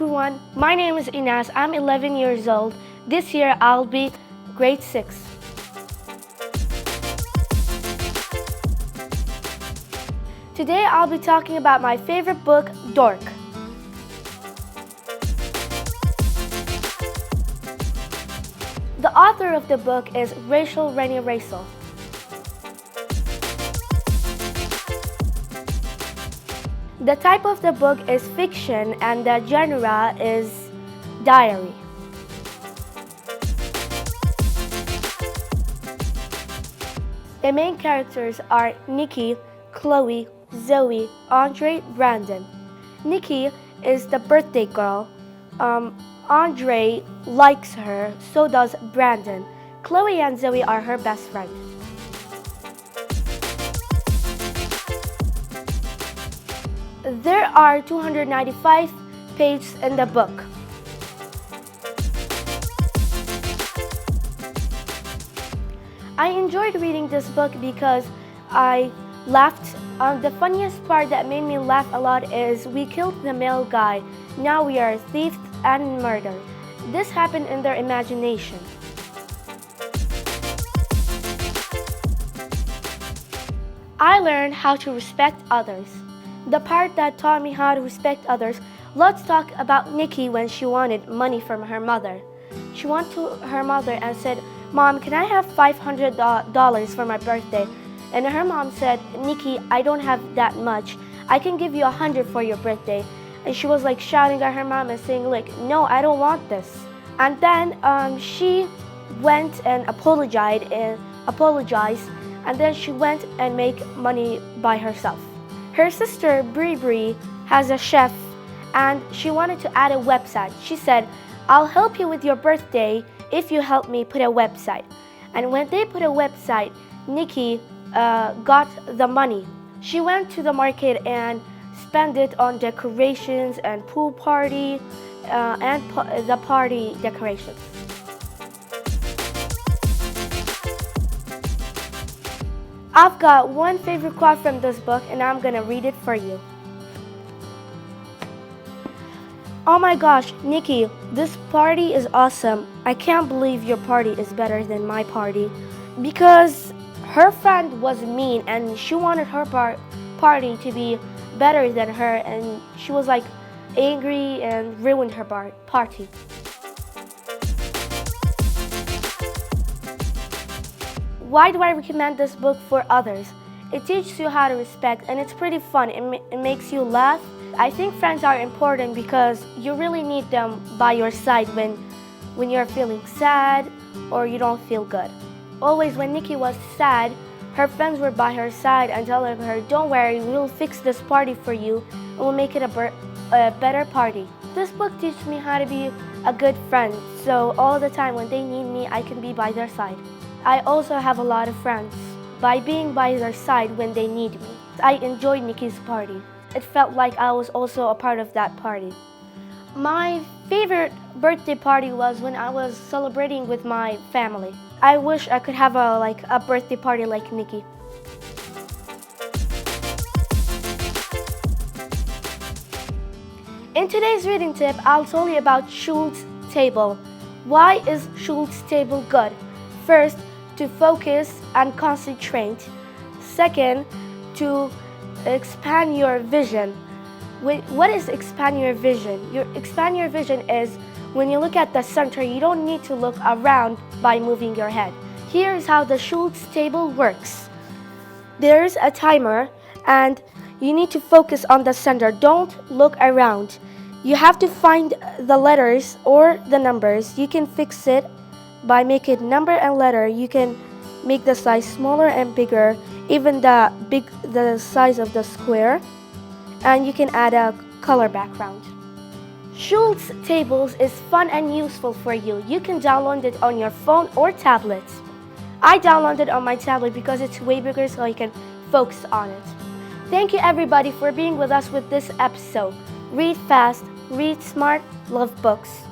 everyone, my name is Enas. I'm 11 years old. This year I'll be grade 6. Today I'll be talking about my favorite book, Dork. The author of the book is Rachel Renée Russell. The type of the book is fiction and the genre is diary. The main characters are Nikki, Chloe, Zoe, Andre, Brandon. Nikki is the birthday girl. Andre likes her, so does Brandon. Chloe and Zoe are her best friends. There are 295 pages in the book. I enjoyed reading this book because I laughed. The funniest part that made me laugh a lot is we killed the male guy. Now we are thieves and murdered. This happened in their imagination. I learned how to respect others. The part that taught me how to respect others, let's talk about Nikki when she wanted money from her mother. She went to her mother and said, "Mom, can I have $500 for my birthday?" And her mom said, "Nikki, I don't have that much. I can give you $100 for your birthday." And she was like shouting at her mom and saying like, "No, I don't want this." And then she went and apologized, and then she went and make money by herself. Her sister, Bri, has a chef, and she wanted to add a website. She said, "I'll help you with your birthday if you help me put a website." And when they put a website, Nikki got the money. She went to the market and spent it on decorations and pool party and the party decorations. I've got one favorite quote from this book and I'm gonna read it for you. "Oh my gosh, Nikki, this party is awesome. I can't believe your party is better than my party." Because her friend was mean and she wanted her party to be better than her, and she was like angry and ruined her party. Why do I recommend this book for others? It teaches you how to respect and it's pretty fun. It makes you laugh. I think friends are important because you really need them by your side when you're feeling sad or you don't feel good. Always when Nikki was sad, her friends were by her side and telling her, "Don't worry, we'll fix this party for you and we'll make it a better party." This book teaches me how to be a good friend, so all the time when they need me, I can be by their side. I also have a lot of friends by being by their side when they need me. I enjoyed Nikki's party. It felt like I was also a part of that party. My favorite birthday party was when I was celebrating with my family. I wish I could have a birthday party like Nikki. In today's reading tip, I'll tell you about Shultz table. Why is Shultz table good? First, to focus and concentrate. Second, to expand your vision. What is expand your vision? Expand your vision is when you look at the center, you don't need to look around by moving your head. Here's how the Shultz table works. There's a timer and you need to focus on the center. Don't look around. You have to find the letters or the numbers. You can fix it by making number and letter. You can make the size smaller and bigger, even the size of the square, and you can add a color background. Shultz tables is fun and useful for you. You can download it on your phone or tablet. I downloaded it on my tablet because it's way bigger so I can focus on it. Thank you everybody for being with us with this episode. Read fast, read smart, love books.